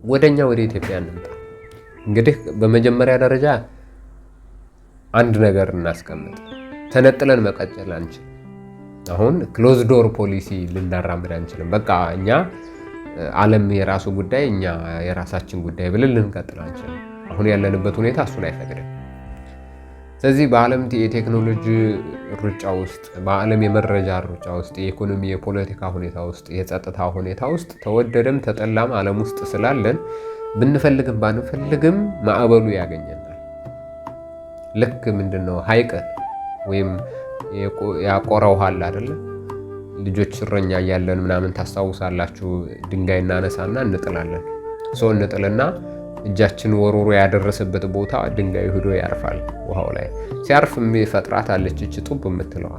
ወደኛ ወደ ኢትዮጵያ እንምጣ። እንግዲህ በመጀመሪያ ደረጃ አንድ ነገር እናስቀምጥ። ተነጥለን መቀጠል አንችልም። አሁን ክሎዝ ዶር ፖሊሲ ልናራምድ አንችልም። በቃ እኛ ዓለም የራሱ ጉዳይ እኛ የራሳችን ጉዳይ ብለን ልንቀጥል አንችልም። አሁን ያለንበት ሁኔታ እሱን አይፈቅድም። ስለዚህ በዓለም የቴክኖሎጂ ሩጫ ውስጥ፣ በዓለም የመረጃ ሩጫ ውስጥ፣ የኢኮኖሚ የፖለቲካ ሁኔታ ውስጥ፣ የጸጥታ ሁኔታ ውስጥ ተወደደም ተጠላም ዓለም ውስጥ ስላለን ብንፈልግም ባንፈልግም ማዕበሉ ያገኘናል። ልክ ምንድነው ሐይቅ ወይም ያቆረ ውሃ አለ አይደለ? ልጆች እረኛ እያለን ምናምን ታስታውሳላችሁ። ድንጋይ እናነሳና እንጥላለን። ሰው እንጥልና እጃችን ወሮሮ ያደረሰበት ቦታ ድንጋዩ ሄዶ ያርፋል። ውሃው ላይ ሲያርፍ የሚፈጥራት አለች እቺ ጡብ የምትለዋ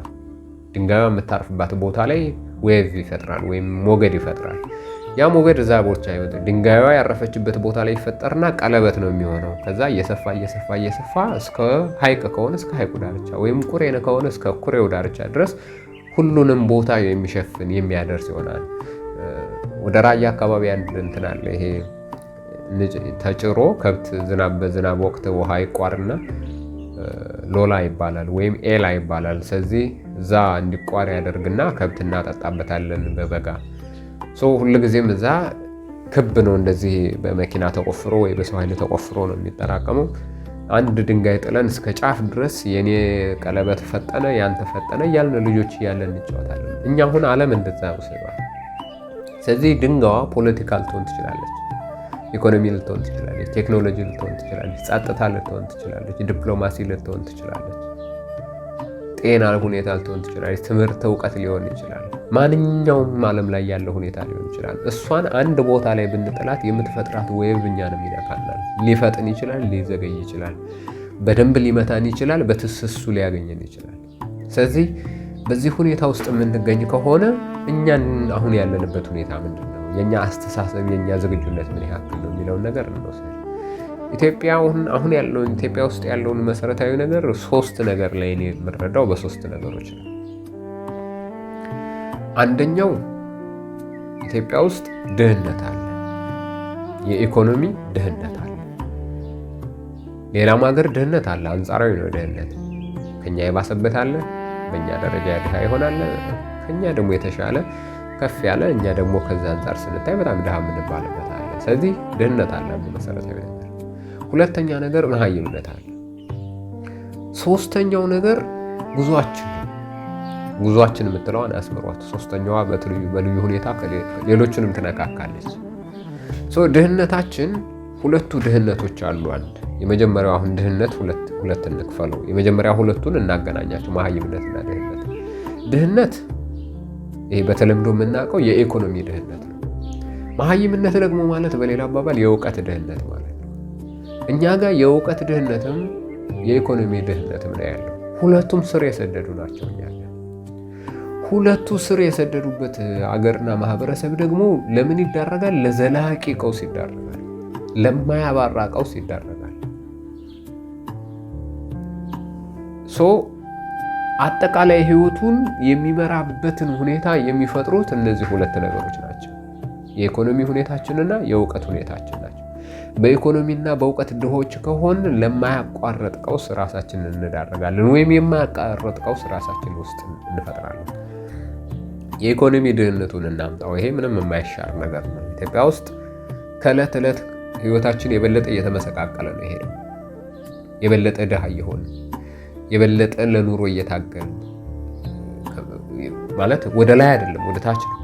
ድንጋዩ የምታርፍባት ቦታ ላይ ዌቭ ይፈጥራል ወይም ሞገድ ይፈጥራል። ያ ሞገድ እዛ ቦቻ ይወጣ ድንጋዩ ያረፈችበት ቦታ ላይ ይፈጠርና ቀለበት ነው የሚሆነው። ከዛ እየሰፋ እየሰፋ እየሰፋ እስከ ሐይቅ ከሆነ እስከ ሐይቁ ዳርቻ ወይም ኩሬ ከሆነ እስከ ኩሬው ዳርቻ ድረስ ሁሉንም ቦታ የሚሸፍን የሚያደርስ ይሆናል። ወደ ራያ አካባቢ አንድ እንትን አለ። ይሄ ተጭሮ ከብት ዝናብ በዝናብ ወቅት ውሃ ይቋርና ሎላ ይባላል ወይም ኤላ ይባላል። ስለዚህ እዛ እንዲቋር ያደርግና ከብት እናጠጣበታለን በበጋ። ሁልጊዜም እዛ ክብ ነው፣ እንደዚህ በመኪና ተቆፍሮ ወይ በሰው ኃይል ተቆፍሮ ነው የሚጠራቀመው። አንድ ድንጋይ ጥለን እስከ ጫፍ ድረስ የኔ ቀለበት ፈጠነ ያንተ ፈጠነ እያልን ልጆች እያለን እንጫወታለን። እኛ አሁን ዓለም እንደዛ ወስዷል። ስለዚህ ድንጋዋ ፖለቲካ ልትሆን ትችላለች፣ ኢኮኖሚ ልትሆን ትችላለች፣ ቴክኖሎጂ ልትሆን ትችላለች፣ ጸጥታ ልትሆን ትችላለች፣ ዲፕሎማሲ ልትሆን ትችላለች፣ ጤና ሁኔታ ልትሆን ትችላለች፣ ትምህርት፣ እውቀት ሊሆን ይችላል። ማንኛውም ዓለም ላይ ያለው ሁኔታ ሊሆን ይችላል። እሷን አንድ ቦታ ላይ ብንጥላት የምትፈጥራት ዌቭ እኛንም ይነካናል። ሊፈጥን ይችላል፣ ሊዘገይ ይችላል፣ በደንብ ሊመታን ይችላል፣ በትስሱ ሊያገኘን ይችላል። ስለዚህ በዚህ ሁኔታ ውስጥ የምንገኝ ከሆነ እኛን አሁን ያለንበት ሁኔታ ምንድን ነው? የኛ አስተሳሰብ፣ የኛ ዝግጁነት ምን ያክል ነው የሚለውን ነገር እንወስድ። አሁን ያለውን ኢትዮጵያ ውስጥ ያለውን መሰረታዊ ነገር ሶስት ነገር ላይ እኔ የምረዳው በሶስት ነገሮች ነው። አንደኛው ኢትዮጵያ ውስጥ ድህነት አለ፣ የኢኮኖሚ ድህነት አለ። ሌላም ሀገር ድህነት አለ፣ አንጻራዊ ነው ድህነት። ከኛ የባሰበት አለ፣ በእኛ ደረጃ ድሃ ይሆናል፣ ከኛ ደግሞ የተሻለ ከፍ ያለ፣ እኛ ደግሞ ከዛ አንጻር ስንታይ በጣም ድሃ የምንባልበት አለ። ስለዚህ ድህነት አለ መሰረታዊ ነገር። ሁለተኛ ነገር መሃይምነት አለ። ሶስተኛው ነገር ጉዟችን የምትለዋን አስምሯት። ሶስተኛዋ በልዩ ሁኔታ ሌሎችንም ትነካካለች። ድህነታችን ሁለቱ ድህነቶች አሉ። አንድ የመጀመሪያው አሁን ድህነት ሁለት እንክፈለው። የመጀመሪያ ሁለቱን እናገናኛቸው፣ መሃይምነትና ድህነት። ድህነት ይሄ በተለምዶ የምናውቀው የኢኮኖሚ ድህነት ነው። መሃይምነት ደግሞ ማለት በሌላ አባባል የእውቀት ድህነት ማለት ነው። እኛ ጋር የእውቀት ድህነትም የኢኮኖሚ ድህነትም ነው ያለው። ሁለቱም ስር የሰደዱ ናቸው። እኛ ጋር ሁለቱ ስር የሰደዱበት አገርና ማህበረሰብ ደግሞ ለምን ይዳረጋል? ለዘላቂ ቀውስ ይዳረጋል፣ ለማያባራ ቀውስ ይዳረጋል። አጠቃላይ ህይወቱን የሚመራበትን ሁኔታ የሚፈጥሩት እነዚህ ሁለት ነገሮች ናቸው፣ የኢኮኖሚ ሁኔታችንና የእውቀት ሁኔታችን ናቸው። በኢኮኖሚና በእውቀት ድሆች ከሆን ለማያቋረጥ ቀውስ ራሳችንን እንዳረጋለን፣ ወይም የማያቋረጥ ቀውስ ራሳችን ውስጥ እንፈጥራለን። የኢኮኖሚ ድህነቱን እናምጣው። ይሄ ምንም የማይሻር ነገር ነው። ኢትዮጵያ ውስጥ ከዕለት ዕለት ህይወታችን የበለጠ እየተመሰቃቀለ ነው። ይሄ የበለጠ ድሃ እየሆን የበለጠ ለኑሮ እየታገል ማለት ወደ ላይ አይደለም ወደ ታች ነው።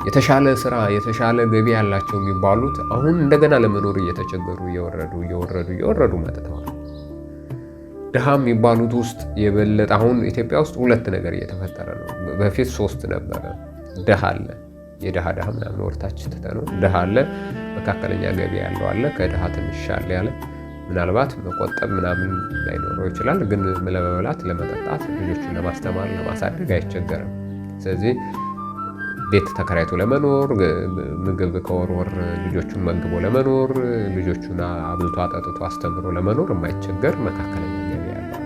የተሻለ ስራ የተሻለ ገቢ ያላቸው የሚባሉት አሁን እንደገና ለመኖር እየተቸገሩ እየወረዱ መጥተዋል። ድሃ የሚባሉት ውስጥ የበለጠ አሁን ኢትዮጵያ ውስጥ ሁለት ነገር እየተፈጠረ ነው። በፊት ሶስት ነበረ። ድሃ አለ፣ የድሃ ምናምን ወርታች ትተነው ድሃ አለ፣ መካከለኛ ገቢ ያለው አለ፣ ከድሃ ትንሽ ያለ ያለ ምናልባት መቆጠብ ምናምን ላይኖረው ይችላል፣ ግን ለመብላት ለመጠጣት ልጆቹን ለማስተማር ለማሳደግ አይቸገርም። ስለዚህ ቤት ተከራይቶ ለመኖር፣ ምግብ ከወር ልጆቹን መግቦ ለመኖር፣ ልጆቹን አብልቶ አጠጥቶ አስተምሮ ለመኖር የማይቸገር መካከለኛ ገቢ ያለው።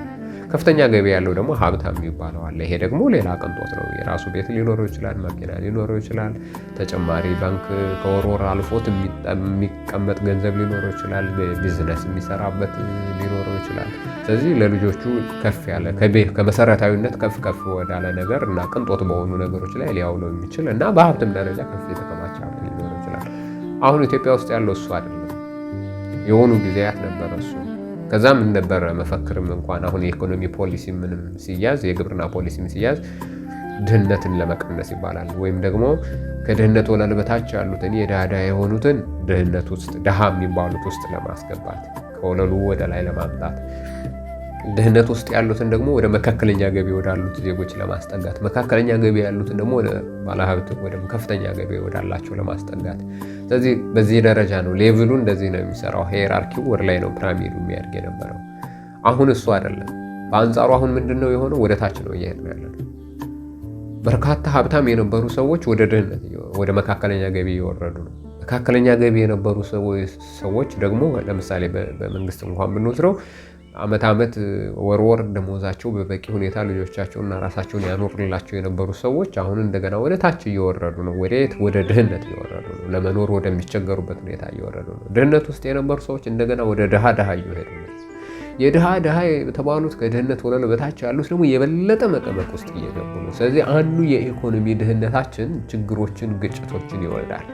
ከፍተኛ ገቢ ያለው ደግሞ ሀብታም የሚባለው አለ። ይሄ ደግሞ ሌላ ቅንጦት ነው። የራሱ ቤት ሊኖረው ይችላል፣ መኪና ሊኖረው ይችላል፣ ተጨማሪ ባንክ ከወር አልፎት የሚቀመጥ ገንዘብ ሊኖረው ይችላል፣ ቢዝነስ የሚሰራበት ሊኖረው ይችላል። ስለዚህ ለልጆቹ ከፍ ያለ ከመሰረታዊነት ከፍ ወዳለ ነገር እና ቅንጦት በሆኑ ነገሮች ላይ ሊያውለው የሚችል እና በሀብትም ደረጃ ከፍ የተከማቸ ሀብት ሊኖረው ይችላል። አሁን ኢትዮጵያ ውስጥ ያለው እሱ አይደለም። የሆኑ ጊዜያት ነበረ እሱ። ከዛም ነበረ መፈክርም እንኳን አሁን የኢኮኖሚ ፖሊሲ ምንም ሲያዝ፣ የግብርና ፖሊሲም ሲያዝ ድህነትን ለመቀነስ ይባላል። ወይም ደግሞ ከድህነት ወለል በታች ያሉትን የዳዳ የሆኑትን ድህነት ውስጥ ድሃ የሚባሉት ውስጥ ለማስገባት ከወለሉ ወደ ላይ ለማምጣት፣ ድህነት ውስጥ ያሉትን ደግሞ ወደ መካከለኛ ገቢ ወዳሉት ዜጎች ለማስጠጋት፣ መካከለኛ ገቢ ያሉትን ደግሞ ወደ ባለሀብት ወደ ከፍተኛ ገቢ ወዳላቸው ለማስጠጋት። ስለዚህ በዚህ ደረጃ ነው ሌቭሉ እንደዚህ ነው የሚሰራው። ሄራርኪው ወደ ላይ ነው ፒራሚዱ የሚያድግ የነበረው። አሁን እሱ አይደለም። በአንጻሩ አሁን ምንድነው የሆነው? ወደ ታች ነው እየሄድን ያለነው። በርካታ ሀብታም የነበሩ ሰዎች ወደ ድህነት ወደ መካከለኛ ገቢ እየወረዱ ነው። መካከለኛ ገቢ የነበሩ ሰዎች ደግሞ ለምሳሌ በመንግስት እንኳን ብንወስደው ዓመት ወር ደሞዛቸው በበቂ ሁኔታ ልጆቻቸውና ራሳቸውን ያኖርላቸው የነበሩ ሰዎች አሁን እንደገና ወደ ታች እየወረዱ ነው። ወዴት? ወደ ድህነት እየወረዱ ነው። ለመኖር ወደሚቸገሩበት ሁኔታ እየወረዱ ነው። ድህነት ውስጥ የነበሩ ሰዎች እንደገና ወደ ድሃ እየሄዱ ነው። የድሃ የተባሉት ከድህነት ወለል በታች ያሉት ደግሞ የበለጠ መቀመቅ ውስጥ እየገቡ ነው። ስለዚህ አንዱ የኢኮኖሚ ድህነታችን ችግሮችን፣ ግጭቶችን ይወልዳል።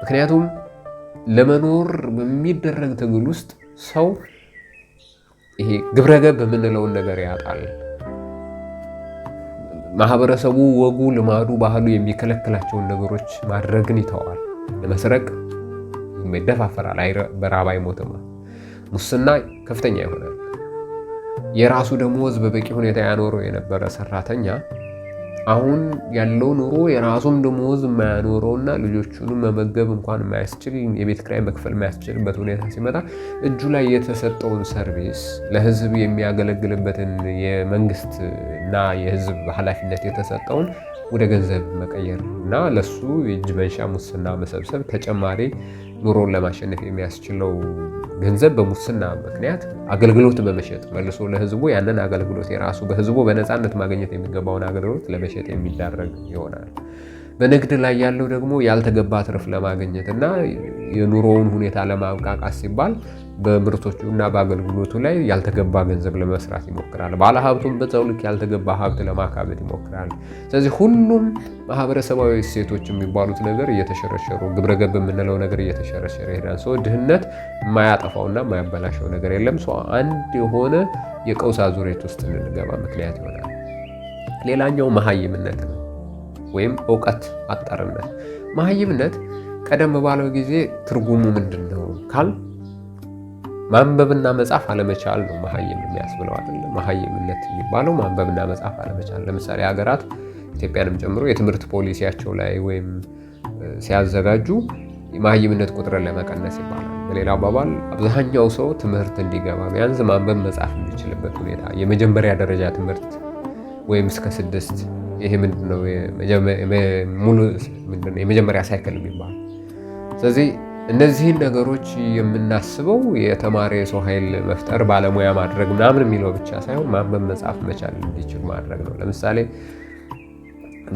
ምክንያቱም ለመኖር በሚደረግ ትግል ውስጥ ሰው ይሄ ግብረገብ የምንለውን ነገር ያጣል። ማህበረሰቡ ወጉ፣ ልማዱ፣ ባህሉ የሚከለክላቸውን ነገሮች ማድረግን ይተዋል። ለመስረቅ ይደፋፈራል፣ በራብ አይሞትም። ሙስና ከፍተኛ ይሆናል። የራሱ ደሞዝ በበቂ ሁኔታ ያኖረው የነበረ ሰራተኛ አሁን ያለው ኑሮ የራሱም ደሞዝ የማያኖረውና ልጆቹንም መመገብ እንኳን የማያስችል የቤት ኪራይ መክፈል የማያስችልበት ሁኔታ ሲመጣ እጁ ላይ የተሰጠውን ሰርቪስ ለህዝብ የሚያገለግልበትን የመንግስት እና የህዝብ ኃላፊነት የተሰጠውን ወደ ገንዘብ መቀየር እና ለሱ የእጅ መንሻ ሙስና መሰብሰብ ተጨማሪ ኑሮን ለማሸነፍ የሚያስችለው ገንዘብ በሙስና ምክንያት አገልግሎት በመሸጥ መልሶ ለህዝቡ ያንን አገልግሎት የራሱ በህዝቡ በነፃነት ማግኘት የሚገባውን አገልግሎት ለመሸጥ የሚዳረግ ይሆናል። በንግድ ላይ ያለው ደግሞ ያልተገባ ትርፍ ለማግኘት እና የኑሮውን ሁኔታ ለማብቃቃት ሲባል በምርቶቹ እና በአገልግሎቱ ላይ ያልተገባ ገንዘብ ለመስራት ይሞክራል። ባለሀብቱም በዛው ልክ ያልተገባ ሀብት ለማካበት ይሞክራል። ስለዚህ ሁሉም ማህበረሰባዊ እሴቶች የሚባሉት ነገር እየተሸረሸሩ፣ ግብረገብ የምንለው ነገር እየተሸረሸረ ይሄዳል። ሰው ድህነት የማያጠፋውና የማያበላሸው ነገር የለም። ሰው አንድ የሆነ የቀውስ አዙሪት ውስጥ እንድንገባ ምክንያት ይሆናል። ሌላኛው መሀይምነት ነው ወይም እውቀት አጠርነት። መሀይምነት ቀደም ባለው ጊዜ ትርጉሙ ምንድን ነው ካል ማንበብና መጻፍ አለመቻል ነው መሀይም የሚያስብለው አይደለም። መሀይምነት የሚባለው ማንበብና መጻፍ አለመቻል። ለምሳሌ ሀገራት ኢትዮጵያንም ጨምሮ የትምህርት ፖሊሲያቸው ላይ ወይም ሲያዘጋጁ የመሀይምነት ቁጥርን ለመቀነስ ይባላል። በሌላ አባባል አብዛኛው ሰው ትምህርት እንዲገባ ቢያንስ ማንበብ መጻፍ የሚችልበት ሁኔታ የመጀመሪያ ደረጃ ትምህርት ወይም እስከ 6 ይሄ ምንድነው ሙሉ ምንድነው የመጀመሪያ ሳይክል የሚባል። ስለዚህ እነዚህን ነገሮች የምናስበው የተማረ የሰው ኃይል መፍጠር፣ ባለሙያ ማድረግ ምናምን የሚለው ብቻ ሳይሆን ማንበብ መጻፍ መቻል እንዲችል ማድረግ ነው። ለምሳሌ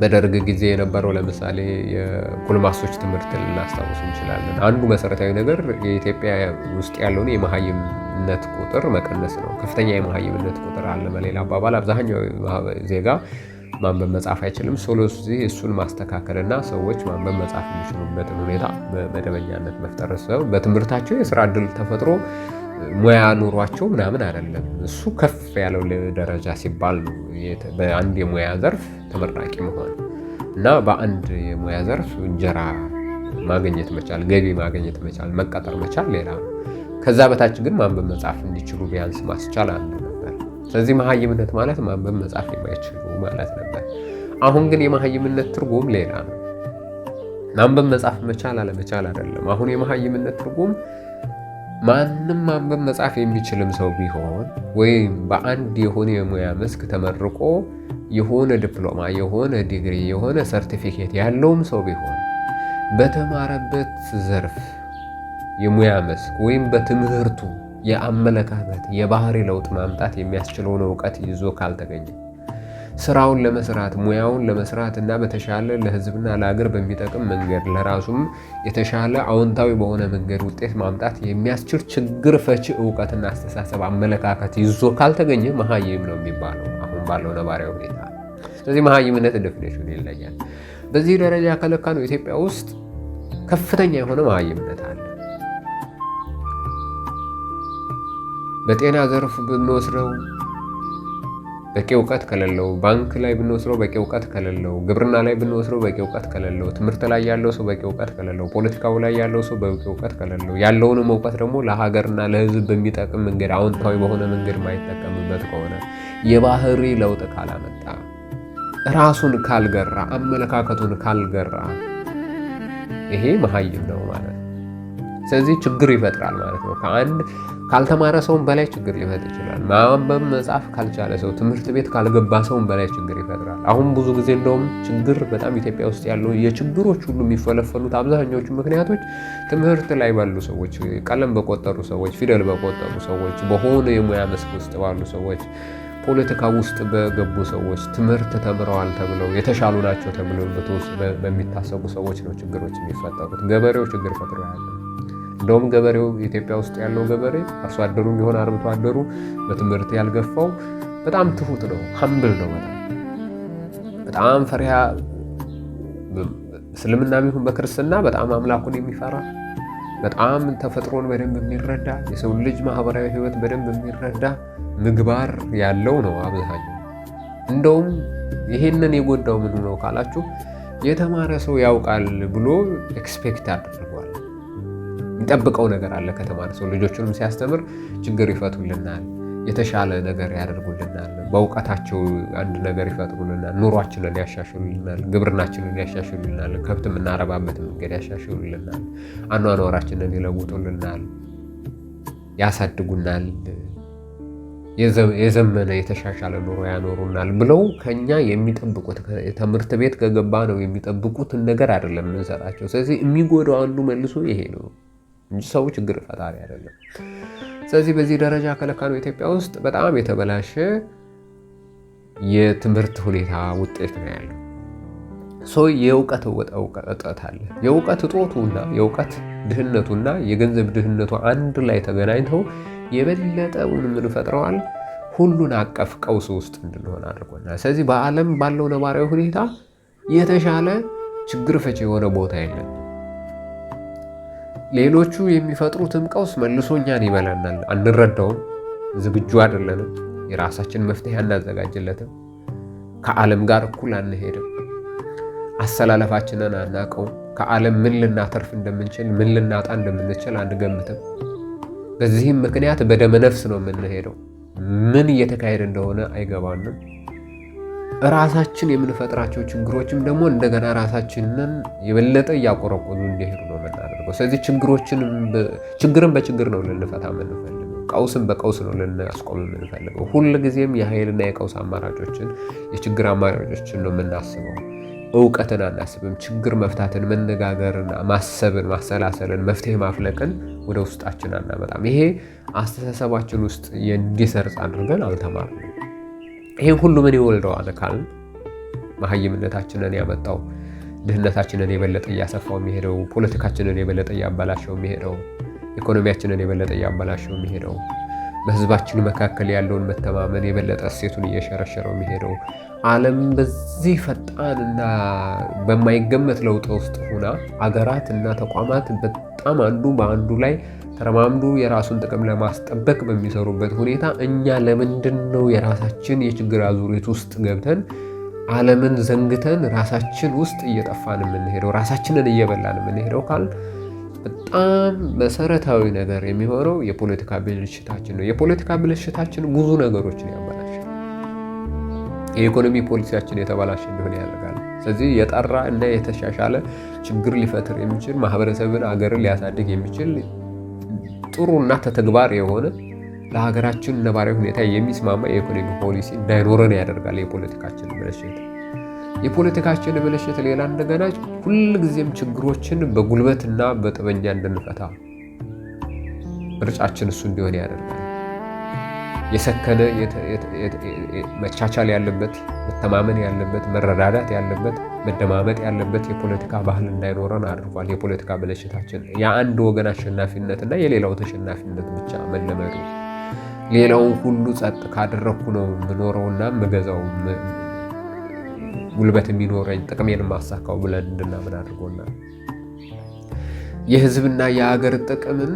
በደርግ ጊዜ የነበረው ለምሳሌ የጎልማሶች ትምህርት ልናስታውስ እንችላለን። አንዱ መሰረታዊ ነገር የኢትዮጵያ ውስጥ ያለውን የመሀይምነት ቁጥር መቀነስ ነው። ከፍተኛ የመሀይምነት ቁጥር አለ። በሌላ አባባል አብዛኛው ዜጋ ማንበብ መጻፍ አይችልም። ስለዚህ እሱን ማስተካከልና ሰዎች ማንበብ መጻፍ የሚችሉበትን ሁኔታ በመደበኛነት መፍጠር ሰው በትምህርታቸው የስራ እድል ተፈጥሮ ሙያ ኑሯቸው ምናምን አይደለም። እሱ ከፍ ያለው ደረጃ ሲባል ነው በአንድ የሙያ ዘርፍ ተመራቂ መሆን እና በአንድ የሙያ ዘርፍ እንጀራ ማግኘት መቻል፣ ገቢ ማግኘት መቻል፣ መቀጠር መቻል ሌላ ነው። ከዛ በታች ግን ማንበብ መጻፍ እንዲችሉ ቢያንስ ማስቻል አንዱ ነበር። ስለዚህ መሀይምነት ማለት ማንበብ መጻፍ የማይችሉ ማለት ነበር። አሁን ግን የመሀይምነት ትርጉም ሌላ ነው። ማንበብ መጻፍ መቻል አለመቻል አይደለም። አሁን የመሀይምነት ትርጉም ማንም ማንበብ መጻፍ የሚችልም ሰው ቢሆን ወይም በአንድ የሆነ የሙያ መስክ ተመርቆ የሆነ ዲፕሎማ፣ የሆነ ዲግሪ፣ የሆነ ሰርቲፊኬት ያለውም ሰው ቢሆን በተማረበት ዘርፍ የሙያ መስክ ወይም በትምህርቱ የአመለካከት የባህሪ ለውጥ ማምጣት የሚያስችለውን እውቀት ይዞ ካልተገኘ ስራውን ለመስራት ሙያውን ለመስራት እና በተሻለ ለህዝብና ለሀገር በሚጠቅም መንገድ ለራሱም የተሻለ አዎንታዊ በሆነ መንገድ ውጤት ማምጣት የሚያስችል ችግር ፈቺ እውቀትና አስተሳሰብ አመለካከት ይዞ ካልተገኘ መሀይም ነው የሚባለው አሁን ባለው ነባራዊ ሁኔታ። ስለዚህ መሀይምነት ዴፊኒሽን ይለያል። በዚህ ደረጃ ከለካ ነው ኢትዮጵያ ውስጥ ከፍተኛ የሆነ መሀይምነት አለ። በጤና ዘርፍ ብንወስደው በቂ እውቀት ከሌለው፣ ባንክ ላይ ብንወስደው በቂ እውቀት ከሌለው፣ ግብርና ላይ ብንወስደው በቂ እውቀት ከሌለው፣ ትምህርት ላይ ያለው ሰው በቂ እውቀት ከሌለው፣ ፖለቲካው ላይ ያለው ሰው በቂ እውቀት ከሌለው፣ ያለውንም እውቀት ደግሞ ለሀገርና ለህዝብ በሚጠቅም መንገድ አዎንታዊ በሆነ መንገድ ማይጠቀምበት ከሆነ የባህሪ ለውጥ ካላመጣ፣ ራሱን ካልገራ፣ አመለካከቱን ካልገራ ይሄ መሀይም ነው ማለት ነው። ስለዚህ ችግር ይፈጥራል ማለት ነው። ከአንድ ካልተማረ ሰውን በላይ ችግር ሊፈጥር ይችላል። ማንበብ መጻፍ ካልቻለ ሰው፣ ትምህርት ቤት ካልገባ ሰውን በላይ ችግር ይፈጥራል። አሁን ብዙ ጊዜ እንደውም ችግር በጣም ኢትዮጵያ ውስጥ ያለው የችግሮች ሁሉ የሚፈለፈሉት አብዛኞቹ ምክንያቶች ትምህርት ላይ ባሉ ሰዎች፣ ቀለም በቆጠሩ ሰዎች፣ ፊደል በቆጠሩ ሰዎች፣ በሆነ የሙያ መስክ ውስጥ ባሉ ሰዎች፣ ፖለቲካ ውስጥ በገቡ ሰዎች፣ ትምህርት ተምረዋል ተብለው የተሻሉ ናቸው ተብለው በሚታሰቡ ሰዎች ነው ችግሮች የሚፈጠሩት። ገበሬው ችግር ፈጥሮ ያለ እንደውም ገበሬው ኢትዮጵያ ውስጥ ያለው ገበሬ አርሶ አደሩ ቢሆን አርብቶ አደሩ በትምህርት ያልገፋው በጣም ትሁት ነው፣ ሀምብል ነው። በጣም ፈሪሃ እስልምና ቢሆን በክርስትና በጣም አምላኩን የሚፈራ በጣም ተፈጥሮን በደንብ የሚረዳ የሰው ልጅ ማህበራዊ ህይወት በደንብ የሚረዳ ምግባር ያለው ነው አብዛኛው። እንደውም ይሄንን የጎዳው ምን ነው ካላችሁ የተማረ ሰው ያውቃል ብሎ ኤክስፔክት አድርጓል። የሚጠብቀው ነገር አለ ከተማረ ሰው። ልጆቹንም ሲያስተምር ችግር ይፈቱልናል፣ የተሻለ ነገር ያደርጉልናል፣ በእውቀታቸው አንድ ነገር ይፈጥሩልናል፣ ኑሯችንን ያሻሽሉልናል፣ ግብርናችንን ያሻሽሉልናል፣ ከብት የምናረባበት መንገድ ያሻሽሉልናል፣ አኗኗራችንን ይለውጡልናል፣ ያሳድጉናል፣ የዘመነ የተሻሻለ ኑሮ ያኖሩናል ብለው ከኛ የሚጠብቁት ትምህርት ቤት ከገባ ነው የሚጠብቁትን ነገር አይደለም የምንሰጣቸው። ስለዚህ የሚጎዳው አንዱ መልሶ ይሄ ነው እንጂ ሰው ችግር ፈጣሪ አይደለም። ስለዚህ በዚህ ደረጃ ከለካ ነው ኢትዮጵያ ውስጥ በጣም የተበላሸ የትምህርት ሁኔታ ውጤት ነው ያለው። ሰው የእውቀት እጦት አለ። የእውቀት እጦቱና የእውቀት ድህነቱና የገንዘብ ድህነቱ አንድ ላይ ተገናኝተው የበለጠውን ምን ፈጥረዋል? ሁሉን አቀፍ ቀውስ ውስጥ እንድንሆን አድርጎናል። ስለዚህ በዓለም ባለው ነባራዊ ሁኔታ የተሻለ ችግር ፈቺ የሆነ ቦታ የለም። ሌሎቹ የሚፈጥሩትም ቀውስ መልሶ እኛን ይበላናል። አንረዳውም፣ ዝግጁ አይደለንም፣ የራሳችን መፍትሄ አናዘጋጅለትም፣ ከዓለም ጋር እኩል አንሄድም፣ አሰላለፋችንን አናውቀውም፣ ከዓለም ምን ልናተርፍ እንደምንችል ምን ልናጣ እንደምንችል አንገምትም። በዚህም ምክንያት በደመ ነፍስ ነው የምንሄደው። ምን እየተካሄደ እንደሆነ አይገባንም። ራሳችን የምንፈጥራቸው ችግሮችም ደግሞ እንደገና ራሳችንን የበለጠ እያቆረቆዙ እንዲሄዱ ነው የምናደርገው። ስለዚህ ችግርን በችግር ነው ልንፈታ የምንፈልገው፣ ቀውስን በቀውስ ነው ልናስቆም የምንፈልገው። ሁልጊዜም የኃይልና የቀውስ አማራጮችን የችግር አማራጮችን ነው የምናስበው። እውቀትን አናስብም። ችግር መፍታትን፣ መነጋገርን፣ ማሰብን፣ ማሰላሰልን፣ መፍትሄ ማፍለቅን ወደ ውስጣችን አናመጣም። ይሄ አስተሳሰባችን ውስጥ እንዲሰርጽ አድርገን አልተማርንም። ይሄን ሁሉ ምን ይወልደዋል ካልን መሀይምነታችንን ያመጣው፣ ድህነታችንን የበለጠ እያሰፋው የሚሄደው፣ ፖለቲካችንን የበለጠ እያበላሸው የሚሄደው፣ ኢኮኖሚያችንን የበለጠ እያበላሸው የሚሄደው፣ በህዝባችን መካከል ያለውን መተማመን የበለጠ እሴቱን እየሸረሸረው የሚሄደው፣ ዓለም በዚህ ፈጣንና በማይገመት ለውጥ ውስጥ ሆና አገራት እና ተቋማት በጣም አንዱ በአንዱ ላይ ተረማምዶ የራሱን ጥቅም ለማስጠበቅ በሚሰሩበት ሁኔታ እኛ ለምንድን ነው የራሳችን የችግር አዙሪት ውስጥ ገብተን ዓለምን ዘንግተን ራሳችን ውስጥ እየጠፋን የምንሄደው፣ ራሳችንን እየበላን የምንሄደው ካል በጣም መሰረታዊ ነገር የሚሆነው የፖለቲካ ብልሽታችን ነው። የፖለቲካ ብልሽታችን ብዙ ነገሮችን ያበላሻል። የኢኮኖሚ ፖሊሲያችን የተበላሸ እንዲሆን ያደርጋል። ስለዚህ የጠራ እና የተሻሻለ ችግር ሊፈጥር የሚችል ማህበረሰብን፣ አገርን ሊያሳድግ የሚችል ጥሩና ተግባር የሆነ ለሀገራችን ነባራዊ ሁኔታ የሚስማማ የኢኮኖሚ ፖሊሲ እንዳይኖረን ያደርጋል። የፖለቲካችን ብልሽት ሌላ እንደገና ሁልጊዜም ችግሮችን በጉልበትና በጠበኛ እንድንፈታ ምርጫችን እሱ እንዲሆን ያደርጋል። የሰከነ መቻቻል ያለበት፣ መተማመን ያለበት፣ መረዳዳት ያለበት፣ መደማመጥ ያለበት የፖለቲካ ባህል እንዳይኖረን አድርጓል። የፖለቲካ ብልሽታችን የአንድ ወገን አሸናፊነትና የሌላው ተሸናፊነት ብቻ መለመዱ፣ ሌላውን ሁሉ ጸጥ ካደረኩ ነው የምኖረውና የምገዛው ጉልበት የሚኖረኝ ጥቅሜን ማሳካው ብለን እንድናምን አድርጎናል። የህዝብና የሀገር ጥቅምን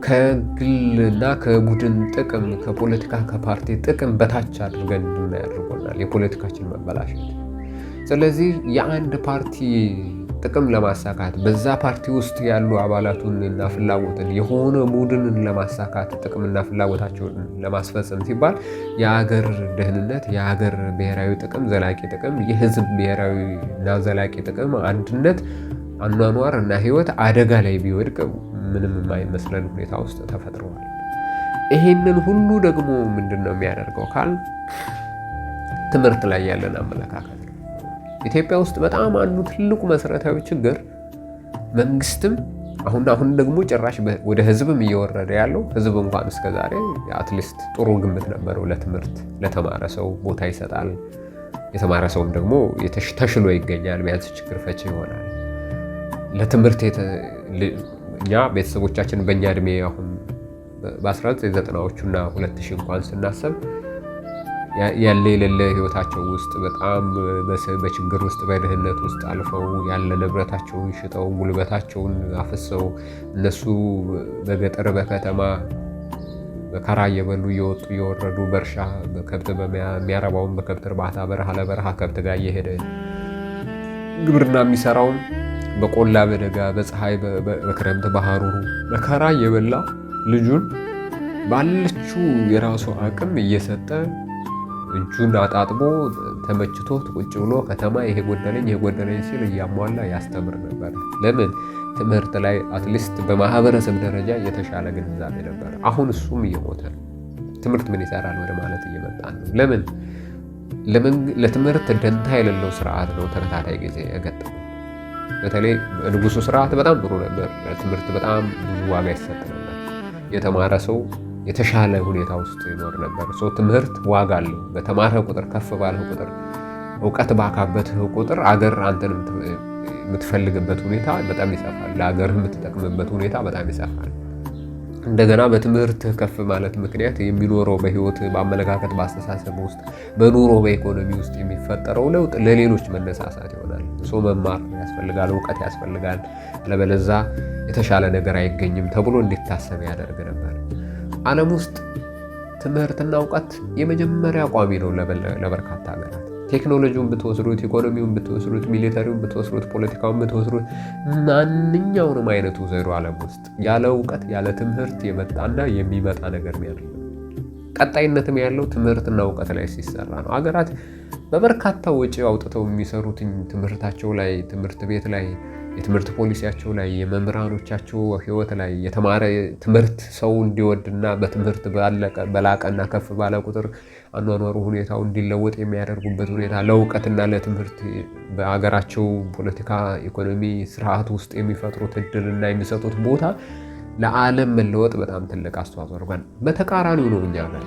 ከግልና ከቡድን ጥቅም ከፖለቲካ ከፓርቲ ጥቅም በታች አድርገን እንድናይ አድርጎናል የፖለቲካችን መበላሸት። ስለዚህ የአንድ ፓርቲ ጥቅም ለማሳካት በዛ ፓርቲ ውስጥ ያሉ አባላቱንና ፍላጎትን የሆነ ቡድንን ለማሳካት ጥቅምና ፍላጎታቸውን ለማስፈጸም ሲባል የሀገር ደህንነት፣ የሀገር ብሔራዊ ጥቅም፣ ዘላቂ ጥቅም፣ የህዝብ ብሔራዊና ዘላቂ ጥቅም፣ አንድነት፣ አኗኗር እና ህይወት አደጋ ላይ ቢወድቅ ምንም የማይመስለን ሁኔታ ውስጥ ተፈጥረዋል። ይሄንን ሁሉ ደግሞ ምንድን ነው የሚያደርገው ካል ትምህርት ላይ ያለን አመለካከት ነው። ኢትዮጵያ ውስጥ በጣም አንዱ ትልቁ መሰረታዊ ችግር መንግስትም አሁን ደግሞ ጭራሽ ወደ ህዝብም እየወረደ ያለው ህዝብ እንኳን እስከዛሬ አትሊስት ጥሩ ግምት ነበረው ለትምህርት ለተማረ ሰው ቦታ ይሰጣል። የተማረ ሰውም ደግሞ ተሽሎ ይገኛል፣ ቢያንስ ችግር ፈቺ ይሆናል። ለትምህርት እኛ ቤተሰቦቻችን በእኛ እድሜ አሁን በ1990ዎቹና 2000 እንኳን ስናሰብ ያለ የሌለ ህይወታቸው ውስጥ በጣም በችግር ውስጥ በድህነት ውስጥ አልፈው ያለ ንብረታቸውን ሽጠው ጉልበታቸውን አፍሰው እነሱ በገጠር በከተማ በከራ እየበሉ እየወጡ እየወረዱ በእርሻ በከብት የሚያረባውን በከብት እርባታ በረሃ ለበረሃ ከብት ጋር እየሄደ ግብርና የሚሰራውን በቆላ በደጋ በፀሐይ በክረምት በሐሩሩ መከራ እየበላ ልጁን ባለችው የራሱ አቅም እየሰጠ እጁን አጣጥቦ ተመችቶት ቁጭ ብሎ ከተማ ይሄ ጎደለኝ ሲል እያሟላ ያስተምር ነበር። ለምን? ትምህርት ላይ አትሊስት በማህበረሰብ ደረጃ የተሻለ ግንዛቤ ነበር። አሁን እሱም እየሞተ ነው። ትምህርት ምን ይሰራል ወደ ማለት እየመጣ ነው። ለምን? ለትምህርት ደንታ የሌለው ስርዓት ነው ተከታታይ ጊዜ የገጠመው። በተለይ ንጉሱ ስርዓት በጣም ጥሩ ነበር። ለትምህርት በጣም ብዙ ዋጋ ይሰጥ ነበር። የተማረ ሰው የተሻለ ሁኔታ ውስጥ ይኖር ነበር። ሰው ትምህርት ዋጋ አለው። በተማረ ቁጥር ከፍ ባለህ ቁጥር እውቀት ባካበትህ ቁጥር አገር አንተን የምትፈልግበት ሁኔታ በጣም ይሰፋል። ለአገር የምትጠቅምበት ሁኔታ በጣም ይሰፋል። እንደገና በትምህርት ከፍ ማለት ምክንያት የሚኖረው በህይወት በአመለካከት በአስተሳሰብ ውስጥ በኑሮ በኢኮኖሚ ውስጥ የሚፈጠረው ለውጥ ለሌሎች መነሳሳት ይሆናል። ሰው መማር ያስፈልጋል፣ እውቀት ያስፈልጋል፣ አለበለዛ የተሻለ ነገር አይገኝም ተብሎ እንዲታሰብ ያደርግ ነበር። ዓለም ውስጥ ትምህርትና እውቀት የመጀመሪያ ቋሚ ነው ለበርካታ ሀገራት። ቴክኖሎጂውን ብትወስዱት፣ ኢኮኖሚውን ብትወስዱት፣ ሚሊተሪውን ብትወስዱት፣ ፖለቲካውን ብትወስዱት፣ ማንኛውንም አይነቱ ዘሩ ዓለም ውስጥ ያለ እውቀት ያለ ትምህርት የመጣና የሚመጣ ነገር ያለው ቀጣይነትም ያለው ትምህርትና እውቀት ላይ ሲሰራ ነው። ሀገራት በበርካታ ወጪ አውጥተው የሚሰሩት ትምህርታቸው ላይ፣ ትምህርት ቤት ላይ፣ የትምህርት ፖሊሲያቸው ላይ፣ የመምህራኖቻቸው ህይወት ላይ የተማረ ትምህርት ሰው እንዲወድና በትምህርት በላቀና ከፍ ባለ ቁጥር አኗኗሩ ሁኔታው እንዲለወጥ የሚያደርጉበት ሁኔታ ለእውቀትና ለትምህርት በሀገራቸው ፖለቲካ፣ ኢኮኖሚ ስርዓት ውስጥ የሚፈጥሩት እድልና የሚሰጡት ቦታ ለዓለም መለወጥ በጣም ትልቅ አስተዋጽኦ አድርጓል። በተቃራኒው ነው እኛ ጋር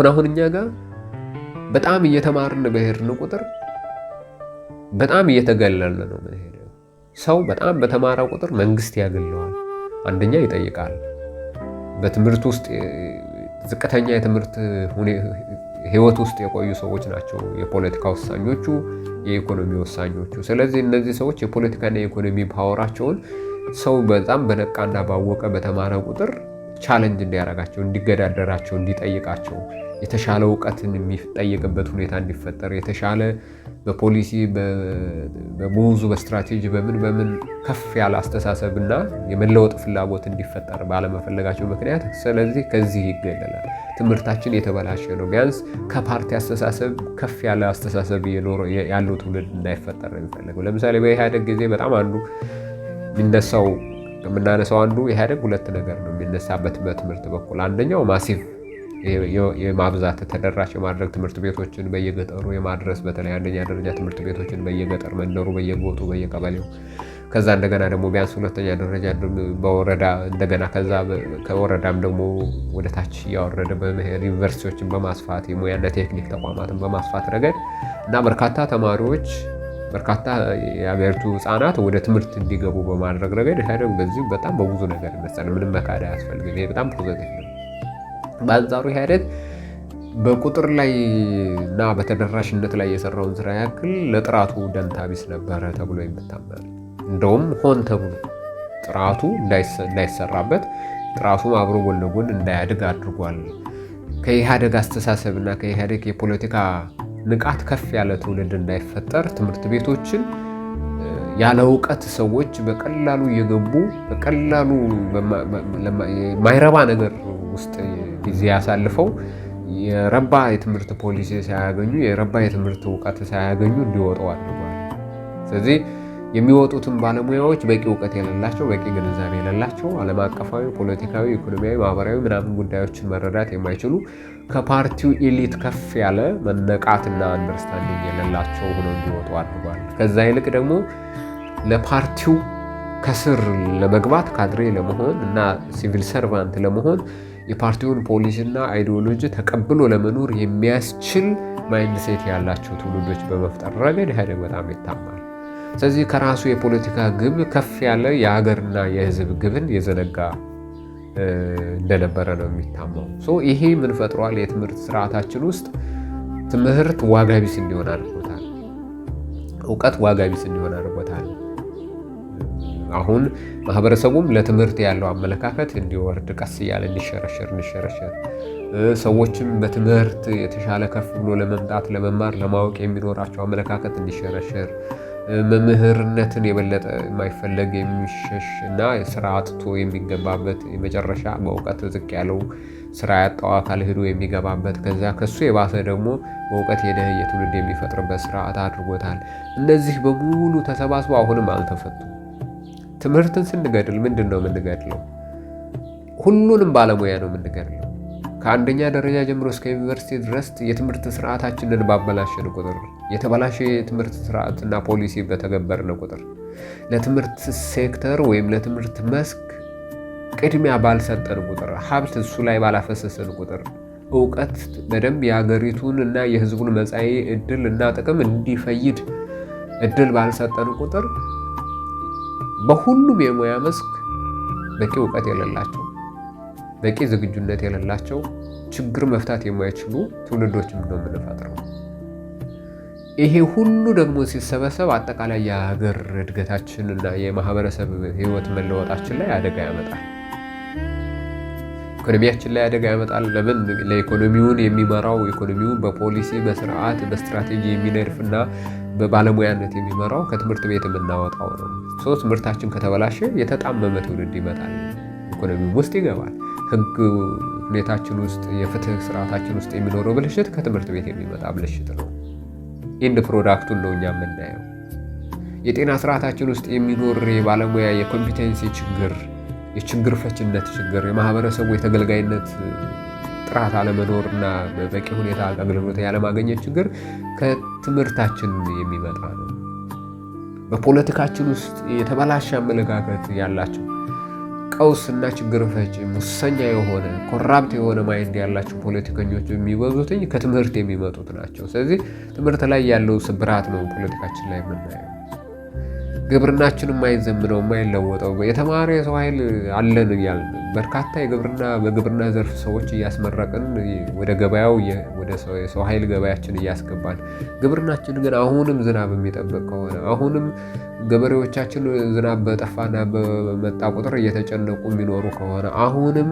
አሁን እኛ ጋር በጣም እየተማርን በሄድን ቁጥር በጣም እየተገለልን ነው የምንሄደው። ሰው በጣም በተማረ ቁጥር መንግስት ያገለዋል። አንደኛ ይጠይቃል። በትምህርት ውስጥ ዝቅተኛ የትምህርት ህይወት ውስጥ የቆዩ ሰዎች ናቸው የፖለቲካ ወሳኞቹ፣ የኢኮኖሚ ወሳኞቹ። ስለዚህ እነዚህ ሰዎች የፖለቲካና የኢኮኖሚ ፓወራቸውን ሰው በጣም በነቃና ባወቀ በተማረ ቁጥር ቻሌንጅ እንዲያደርጋቸው፣ እንዲገዳደራቸው፣ እንዲጠይቃቸው የተሻለ እውቀትን የሚጠይቅበት ሁኔታ እንዲፈጠር የተሻለ በፖሊሲ በሙዙ በስትራቴጂ በምን ከፍ ያለ አስተሳሰብና የመለወጥ ፍላጎት እንዲፈጠር ባለመፈለጋቸው ምክንያት ስለዚህ ከዚህ ይገለላል። ትምህርታችን የተበላሸ ነው። ቢያንስ ከፓርቲ አስተሳሰብ ከፍ ያለ አስተሳሰብ ያለው ትውልድ እንዳይፈጠር ነው የሚፈለገው። ለምሳሌ በኢህአዴግ ጊዜ በጣም አንዱ የሚነሳው ከምናነሳው አንዱ ኢህአዴግ ሁለት ነገር ነው የሚነሳበት በትምህርት በኩል። አንደኛው ማሲቭ የማብዛት ተደራሽ የማድረግ ትምህርት ቤቶችን በየገጠሩ የማድረስ በተለይ አንደኛ ደረጃ ትምህርት ቤቶችን በየገጠር መንደሩ በየጎጡ በየቀበሌው ከዛ እንደገና ደግሞ ቢያንስ ሁለተኛ ደረጃ በወረዳ እንደገና ከዛ ከወረዳም ደግሞ ወደ ታች እያወረደ በመሄድ ዩኒቨርሲቲዎችን በማስፋት የሙያና ቴክኒክ ተቋማትን በማስፋት ረገድ እና በርካታ ተማሪዎች በርካታ የሀገሪቱ ህፃናት ወደ ትምህርት እንዲገቡ በማድረግ ረገድ ኢህአዴግ በዚህ በጣም በብዙ ነገር ይነሳል። ምንም መካድ አያስፈልግም። ይሄ በጣም ፖዘቲቭ ነው። በአንጻሩ ኢህአዴግ በቁጥር ላይ እና በተደራሽነት ላይ የሰራውን ስራ ያክል ለጥራቱ ደንታ ቢስ ነበረ ተብሎ የሚታመን እንደውም ሆን ተብሎ ጥራቱ እንዳይሰራበት ጥራቱም አብሮ ጎን ለጎን እንዳያድግ አድርጓል። ከኢህአዴግ አስተሳሰብና ከኢህአዴግ የፖለቲካ ንቃት ከፍ ያለ ትውልድ እንዳይፈጠር ትምህርት ቤቶችን ያለ እውቀት ሰዎች በቀላሉ እየገቡ በቀላሉ ማይረባ ነገር ውስጥ ጊዜ ያሳልፈው የረባ የትምህርት ፖሊሲ ሳያገኙ የረባ የትምህርት እውቀት ሳያገኙ እንዲወጡ አድርጓል። ስለዚህ የሚወጡትን ባለሙያዎች በቂ እውቀት የሌላቸው፣ በቂ ግንዛቤ የሌላቸው፣ ዓለም አቀፋዊ፣ ፖለቲካዊ፣ ኢኮኖሚያዊ፣ ማህበራዊ ምናምን ጉዳዮችን መረዳት የማይችሉ ከፓርቲው ኤሊት ከፍ ያለ መነቃትና አንደርስታንዲንግ የሌላቸው ሆነው እንዲወጡ አድርጓል። ከዛ ይልቅ ደግሞ ለፓርቲው ከስር ለመግባት ካድሬ ለመሆን እና ሲቪል ሰርቫንት ለመሆን የፓርቲውን ፖሊሲና አይዲዮሎጂ ተቀብሎ ለመኖር የሚያስችል ማይንድሴት ያላቸው ትውልዶች በመፍጠር ረገድ ኢህአዴግ በጣም ይታማል። ስለዚህ ከራሱ የፖለቲካ ግብ ከፍ ያለ የሀገርና የህዝብ ግብን የዘነጋ እንደነበረ ነው የሚታማው። ይሄ ምን ፈጥሯል? የትምህርት ስርዓታችን ውስጥ ትምህርት ዋጋ ቢስ እንዲሆን አድርጎታል። እውቀት ዋጋ ቢስ እንዲሆን አድርጎታል። አሁን ማህበረሰቡም ለትምህርት ያለው አመለካከት እንዲወርድ ቀስ እያለ እንዲሸረሸር ሰዎችም በትምህርት የተሻለ ከፍ ብሎ ለመምጣት ለመማር ለማወቅ የሚኖራቸው አመለካከት እንዲሸረሸር መምህርነትን የበለጠ የማይፈለግ የሚሸሽ እና ስራ አጥቶ የሚገባበት የመጨረሻ በእውቀት ዝቅ ያለው ስራ ያጣው አካል ሄዶ የሚገባበት ከዛ ከሱ የባሰ ደግሞ በእውቀት የደህየ ትውልድ የሚፈጥርበት ስርዓት አድርጎታል። እነዚህ በሙሉ ተሰባስበው አሁንም አልተፈቱም። ትምህርትን ስንገድል ምንድን ነው የምንገድለው? ሁሉንም ባለሙያ ነው የምንገድለው። ከአንደኛ ደረጃ ጀምሮ እስከ ዩኒቨርሲቲ ድረስ የትምህርት ስርዓታችንን ባበላሸን ቁጥር የተበላሸ የትምህርት ስርዓትና ፖሊሲ በተገበርን ቁጥር ለትምህርት ሴክተር ወይም ለትምህርት መስክ ቅድሚያ ባልሰጠን ቁጥር ሀብት እሱ ላይ ባላፈሰሰን ቁጥር እውቀት በደንብ የሀገሪቱን እና የህዝቡን መጻኢ እድል እና ጥቅም እንዲፈይድ እድል ባልሰጠን ቁጥር በሁሉም የሙያ መስክ በቂ እውቀት የሌላቸው በቂ ዝግጁነት የሌላቸው ችግር መፍታት የማይችሉ ትውልዶችም ነው የምንፈጥረው። ይሄ ሁሉ ደግሞ ሲሰበሰብ አጠቃላይ የሀገር እድገታችን እና የማህበረሰብ ህይወት መለወጣችን ላይ አደጋ ያመጣል። ኢኮኖሚያችን ላይ አደጋ ያመጣል። ለምን? ለኢኮኖሚውን የሚመራው ኢኮኖሚውን በፖሊሲ በስርዓት በስትራቴጂ የሚነድፍና በባለሙያነት የሚመራው ከትምህርት ቤት የምናወጣው ነው። ትምህርታችን ከተበላሸ የተጣመመ ትውልድ ይመጣል። ኢኮኖሚ ውስጥ ይገባል። ህግ ሁኔታችን ውስጥ የፍትህ ስርዓታችን ውስጥ የሚኖረው ብልሽት ከትምህርት ቤት የሚመጣ ብልሽት ነው። ኢንድ ፕሮዳክቱን ነው እኛ የምናየው። የጤና ስርዓታችን ውስጥ የሚኖር የባለሙያ የኮምፒቴንሲ ችግር፣ የችግር ፈችነት ችግር፣ የማህበረሰቡ የተገልጋይነት ጥራት አለመኖርና በበቂ ሁኔታ አገልግሎት ያለማግኘት ችግር ከትምህርታችን የሚመጣ ነው። በፖለቲካችን ውስጥ የተበላሸ አመለካከት ያላቸው ቀውስና ችግር ፈች ሙሰኛ የሆነ ኮራፕት የሆነ ማይንድ ያላቸው ፖለቲከኞች የሚበዙትኝ ከትምህርት የሚመጡት ናቸው። ስለዚህ ትምህርት ላይ ያለው ስብራት ነው ፖለቲካችን ላይ የምናየው። ግብርናችን የማይዘምነው የማይለወጠው የተማረ የሰው ኃይል አለን እያልን በርካታ በግብርና ዘርፍ ሰዎች እያስመረቅን ወደ ገበያው ወደ የሰው ኃይል ገበያችን እያስገባን፣ ግብርናችን ግን አሁንም ዝናብ የሚጠብቅ ከሆነ አሁንም ገበሬዎቻችን ዝናብ በጠፋና በመጣ ቁጥር እየተጨነቁ የሚኖሩ ከሆነ አሁንም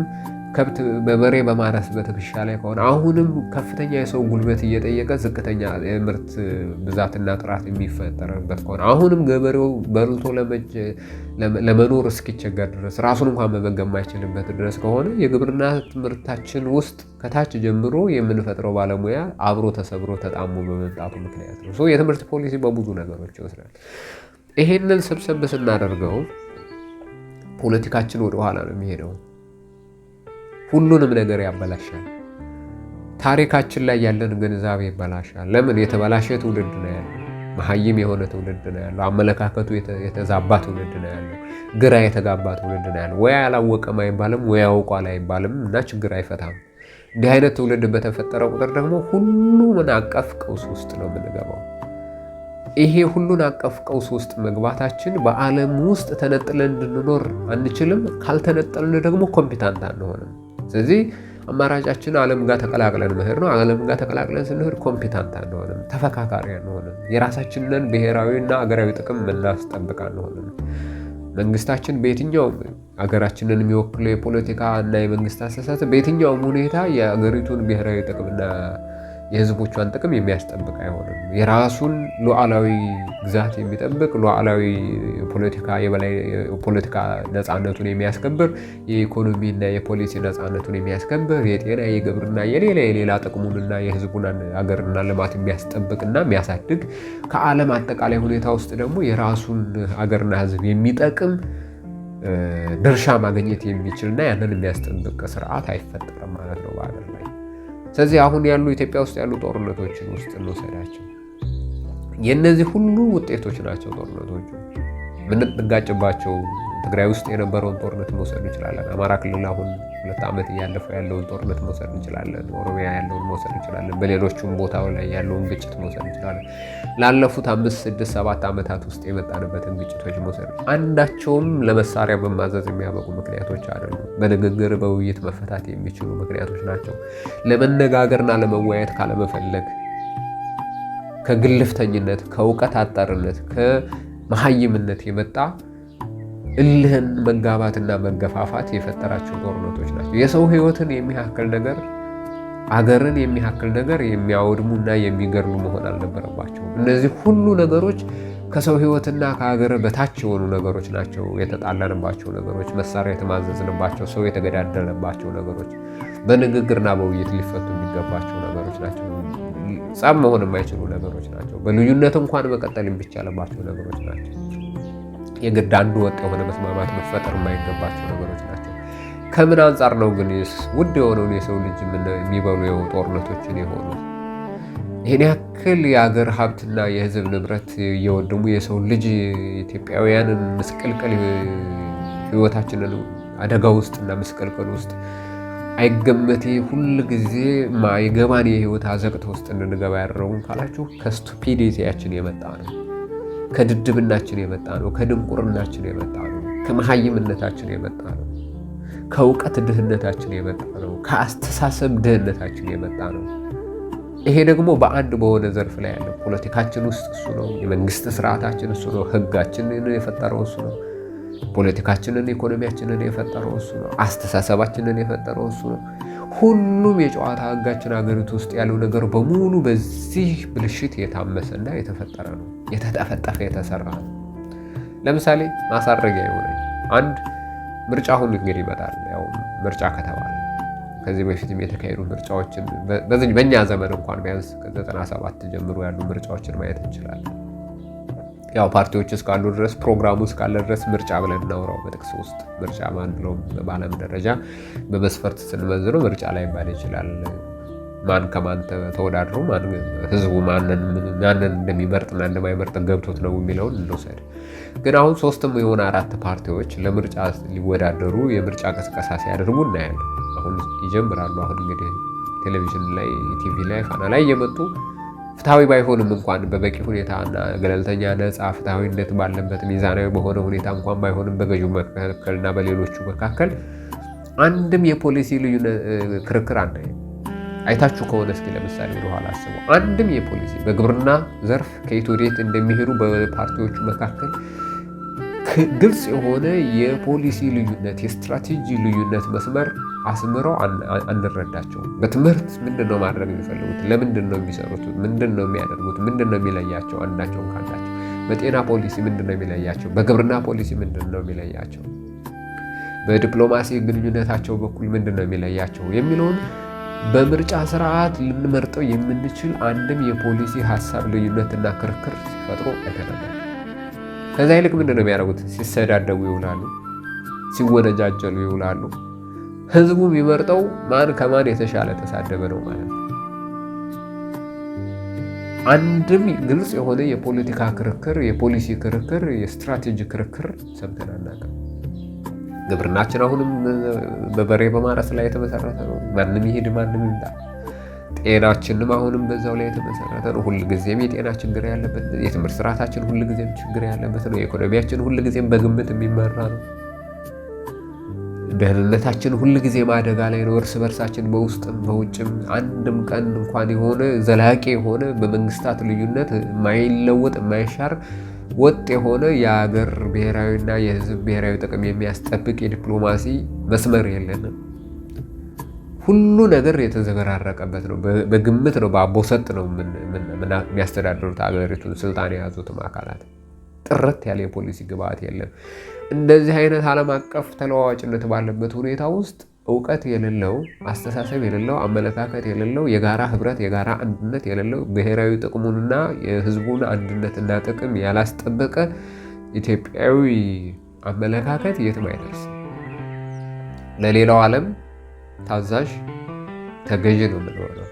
ከብት በበሬ በማረስ በትከሻ ላይ ከሆነ አሁንም ከፍተኛ የሰው ጉልበት እየጠየቀ ዝቅተኛ የምርት ብዛትና ጥራት የሚፈጠርበት ከሆነ አሁንም ገበሬው በልቶ ለመኖር እስኪቸገር ድረስ ራሱን እንኳን መመገብ የማይችልበት ድረስ ከሆነ የግብርና ትምህርታችን ውስጥ ከታች ጀምሮ የምንፈጥረው ባለሙያ አብሮ ተሰብሮ ተጣሞ በመምጣቱ ምክንያት ነው። የትምህርት ፖሊሲ በብዙ ነገሮች ይወስዳል። ይሄንን ሰብሰብ ስናደርገው ፖለቲካችን ወደ ኋላ ነው የሚሄደው። ሁሉንም ነገር ያበላሻል። ታሪካችን ላይ ያለን ግንዛቤ ይበላሻል። ለምን? የተበላሸ ትውልድ ነው ያለው። መሀይም የሆነ ትውልድ ነው ያለው። አመለካከቱ የተዛባ ትውልድ ነው ያለው። ግራ የተጋባ ትውልድ ነው ያለው። ወይ አላወቀም አይባልም፣ ወይ ያውቋል አይባልም እና ችግር አይፈታም። እንዲህ አይነት ትውልድ በተፈጠረ ቁጥር ደግሞ ሁሉን አቀፍ ቀውስ ውስጥ ነው የምንገባው። ይሄ ሁሉን አቀፍ ቀውስ ውስጥ መግባታችን በዓለም ውስጥ ተነጥለን እንድንኖር አንችልም። ካልተነጠልን ደግሞ ኮምፒታንት አንሆንም። ስለዚህ አማራጫችን ዓለም ጋር ተቀላቅለን መሄድ ነው። ዓለም ጋር ተቀላቅለን ስንሄድ ኮምፒታንት አንሆንም፣ ተፈካካሪ አንሆንም። የራሳችንን ብሔራዊና አገራዊ ጥቅም እናስጠብቅ አንሆንም። መንግስታችን በየትኛውም አገራችንን የሚወክለው የፖለቲካ እና የመንግስት አስተሳሰብ በየትኛውም ሁኔታ የአገሪቱን ብሔራዊ ጥቅምና የህዝቦቿን ጥቅም የሚያስጠብቅ አይሆንም። የራሱን ሉዓላዊ ግዛት የሚጠብቅ ሉዓላዊ ፖለቲካ ነፃነቱን የሚያስከብር፣ የኢኮኖሚና የፖሊሲ ነፃነቱን የሚያስከብር፣ የጤና የግብርና የሌላ ጥቅሙንና የህዝቡን አገርና ልማት የሚያስጠብቅና የሚያሳድግ ከዓለም አጠቃላይ ሁኔታ ውስጥ ደግሞ የራሱን አገርና ህዝብ የሚጠቅም ድርሻ ማግኘት የሚችልና ያንን የሚያስጠብቅ ስርዓት አይፈጠርም ማለት ነው በሀገር ላይ። ስለዚህ አሁን ያሉ ኢትዮጵያ ውስጥ ያሉ ጦርነቶችን ውስጥ እንወሰዳቸው። የእነዚህ ሁሉ ውጤቶች ናቸው ጦርነቶቹ። የምንጋጭባቸው ትግራይ ውስጥ የነበረውን ጦርነት መውሰድ እንችላለን። አማራ ክልል አሁን 2 ዓመት እያለፈው ያለውን ጦርነት መውሰድ እንችላለን። ኦሮሚያ ያለውን መውሰድ እንችላለን። በሌሎቹም ቦታው ላይ ያለውን ግጭት መውሰድ እንችላለን። ላለፉት 5፣ 6፣ 7 ዓመታት ውስጥ የመጣንበትን ግጭቶች መውሰድ አንዳቸውም ለመሳሪያ በማዘዝ የሚያበቁ ምክንያቶች አይደሉም። በንግግር በውይይት መፈታት የሚችሉ ምክንያቶች ናቸው። ለመነጋገርና ለመወያየት ካለመፈለግ፣ ከግልፍተኝነት፣ ከእውቀት አጣርነት፣ ከመሀይምነት የመጣ እልህን መጋባትና መገፋፋት የፈጠራቸው ጦርነቶች ናቸው። የሰው ህይወትን የሚያክል ነገር፣ አገርን የሚያክል ነገር የሚያወድሙና የሚገድሉ መሆን አልነበረባቸውም። እነዚህ ሁሉ ነገሮች ከሰው ህይወትና ከሀገር በታች የሆኑ ነገሮች ናቸው። የተጣላንባቸው ነገሮች፣ መሳሪያ የተማዘዝንባቸው፣ ሰው የተገዳደለባቸው ነገሮች፣ በንግግርና በውይይት ሊፈቱ የሚገባቸው ነገሮች ናቸው። ጸብ መሆን የማይችሉ ነገሮች ናቸው። በልዩነት እንኳን መቀጠል የሚቻልባቸው ነገሮች ናቸው። የግድ አንዱ ወጥ የሆነ መስማማት መፈጠር የማይገባቸው ነገሮች ናቸው። ከምን አንጻር ነው ግን ውድ የሆነውን የሰው ልጅ የሚበሉ ጦርነቶችን የሆኑ? ይህን ያክል የሀገር ሀብትና የህዝብ ንብረት እየወደሙ የሰው ልጅ ኢትዮጵያውያንን ምስቅልቅል ህይወታችንን አደጋ ውስጥና ምስቅልቅል ውስጥ አይገመቴ ሁል ጊዜ ማይገባን የህይወት አዘቅት ውስጥ እንድንገባ ያደረጉን ካላችሁ ከስቱፒዲቲያችን የመጣ ነው። ከድድብናችን የመጣ ነው። ከድንቁርናችን የመጣ ነው። ከመሀይምነታችን የመጣ ነው። ከእውቀት ድህነታችን የመጣ ነው። ከአስተሳሰብ ድህነታችን የመጣ ነው። ይሄ ደግሞ በአንድ በሆነ ዘርፍ ላይ ያለ ፖለቲካችን ውስጥ እሱ ነው። የመንግስት ስርዓታችን እሱ ነው። ህጋችንን የፈጠረው እሱ ነው። ፖለቲካችንን፣ ኢኮኖሚያችንን የፈጠረው እሱ ነው። አስተሳሰባችንን የፈጠረው እሱ ነው። ሁሉም የጨዋታ ህጋችን ሀገሪቱ ውስጥ ያለው ነገር በሙሉ በዚህ ብልሽት የታመሰና የተፈጠረ ነው። የተጠፈጠፈ የተሰራ ነው። ለምሳሌ ማሳረጊያ የሆነ አንድ ምርጫ አሁን እንግዲህ ይመጣል። ያው ምርጫ ከተባለ ከዚህ በፊትም የተካሄዱ ምርጫዎችን በእኛ ዘመን እንኳን ቢያንስ ከ97 ጀምሮ ያሉ ምርጫዎችን ማየት እንችላለን። ያው ፓርቲዎች እስካሉ ድረስ ፕሮግራሙ እስካለ ድረስ ምርጫ ብለን እናውራው። በጥቅስ ውስጥ ምርጫ ማን ብለው በዓለም ደረጃ በመስፈርት ስንመዝነው ምርጫ ላይ ይባል ይችላል። ማን ከማን ተወዳድሮ ህዝቡ ማንን እንደሚመርጥና እንደማይመርጥ ገብቶት ነው የሚለውን እንውሰድ። ግን አሁን 3 የሆነ 4 ፓርቲዎች ለምርጫ ሊወዳደሩ የምርጫ ቅስቀሳ ሲያደርጉ እናያለን። አሁን ይጀምራሉ። አሁን እንግዲህ ቴሌቪዥን ላይ፣ ቲቪ ላይ፣ ፋና ላይ እየመጡ ፍትሐዊ ባይሆንም እንኳን በበቂ ሁኔታና ገለልተኛ ነፃ ፍትሐዊነት ባለበት ሚዛናዊ በሆነ ሁኔታ እንኳን ባይሆንም በገዢው መካከልና በሌሎቹ መካከል አንድም የፖሊሲ ልዩነት ክርክር አናይም። አይታችሁ ከሆነ እስኪ ለምሳሌ ወደኋላ አስቡ። አንድም የፖሊሲ በግብርና ዘርፍ ከየት ወዴት እንደሚሄዱ በፓርቲዎቹ መካከል ግልጽ የሆነ የፖሊሲ ልዩነት፣ የስትራቴጂ ልዩነት መስመር አስምረው አንረዳቸውም። በትምህርት ምንድን ነው ማድረግ የሚፈልጉት? ለምንድን ነው የሚሰሩት? ምንድን ነው የሚያደርጉት? ምንድን ነው የሚለያቸው አንዳቸውን ካንዳቸው? በጤና ፖሊሲ ምንድን ነው የሚለያቸው? በግብርና ፖሊሲ ምንድን ነው የሚለያቸው? በዲፕሎማሲ ግንኙነታቸው በኩል ምንድን ነው የሚለያቸው የሚለውን በምርጫ ስርዓት ልንመርጠው የምንችል አንድም የፖሊሲ ሀሳብ ልዩነትና ክርክር ሲፈጥሮ አይተናል። ከዛ ይልቅ ምንድን ነው የሚያደርጉት? ሲሰዳደቡ ይውላሉ። ሲወነጃጀሉ ይውላሉ። ህዝቡ የሚመርጠው ማን ከማን የተሻለ ተሳደበ ነው ማለት ነው። አንድም ግልጽ የሆነ የፖለቲካ ክርክር፣ የፖሊሲ ክርክር፣ የስትራቴጂ ክርክር ሰምተን አናውቅም። ግብርናችን አሁንም በበሬ በማረስ ላይ የተመሰረተ ነው። ማንም ይሄድ ማንም ይምጣ። ጤናችንም አሁንም በዛው ላይ የተመሰረተ ነው። ሁልጊዜም የጤና ችግር ያለበት፣ የትምህርት ስርዓታችን ሁልጊዜም ችግር ያለበት ነው። የኢኮኖሚያችን ሁልጊዜም በግምት የሚመራ ነው። ደህንነታችን ሁልጊዜም አደጋ ላይ ነው። እርስ በርሳችን በውስጥም በውጭም አንድም ቀን እንኳን የሆነ ዘላቂ የሆነ በመንግስታት ልዩነት የማይለወጥ የማይሻር ወጥ የሆነ የሀገር ብሔራዊና የህዝብ ብሔራዊ ጥቅም የሚያስጠብቅ የዲፕሎማሲ መስመር የለንም። ሁሉ ነገር የተዘበራረቀበት ነው። በግምት ነው፣ በአቦሰጥ ነው የሚያስተዳድሩት ሀገሪቱን ስልጣን የያዙትም አካላት። ጥርት ያለ የፖሊሲ ግብዓት የለም። እንደዚህ አይነት ዓለም አቀፍ ተለዋዋጭነት ባለበት ሁኔታ ውስጥ እውቀት የሌለው፣ አስተሳሰብ የሌለው፣ አመለካከት የሌለው፣ የጋራ ህብረት፣ የጋራ አንድነት የሌለው፣ ብሔራዊ ጥቅሙንና የህዝቡን አንድነትና ጥቅም ያላስጠበቀ ኢትዮጵያዊ አመለካከት የትም አይደርስም። ለሌላው ዓለም ታዛዥ ተገዥ ነው የምንሆነው።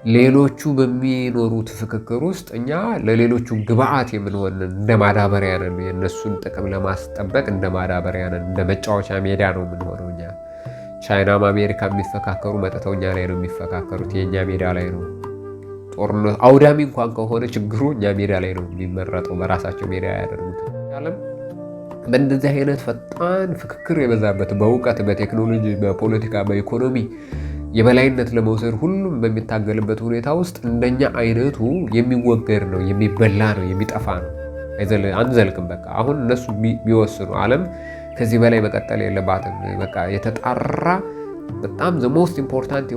ሌሎቹ በሚኖሩት ፍክክር ውስጥ እኛ ለሌሎቹ ግብአት የምንሆን እንደ ማዳበሪያ ነን። የእነሱን ጥቅም ለማስጠበቅ እንደ ማዳበሪያ ነን፣ እንደ መጫወቻ ሜዳ ነው የምንሆነው እኛ። ቻይናም አሜሪካ የሚፈካከሩ መጥተው እኛ ላይ ነው የሚፈካከሩት፣ የእኛ ሜዳ ላይ ነው። ጦርነት አውዳሚ እንኳን ከሆነ ችግሩ እኛ ሜዳ ላይ ነው የሚመረጠው፣ በራሳቸው ሜዳ ያደርጉት። ዓለም በእንደዚህ አይነት ፈጣን ፍክክር የበዛበት በእውቀት፣ በቴክኖሎጂ፣ በፖለቲካ፣ በኢኮኖሚ የበላይነት ለመውሰድ ሁሉም በሚታገልበት ሁኔታ ውስጥ እንደኛ አይነቱ የሚወገድ ነው፣ የሚበላ ነው፣ የሚጠፋ ነው። አንዘልቅም። በቃ አሁን እነሱ ቢወስኑ ዓለም ከዚህ በላይ መቀጠል የለባትም። በቃ የተጣራ በጣም ዘ ሞስት ኢምፖርታንት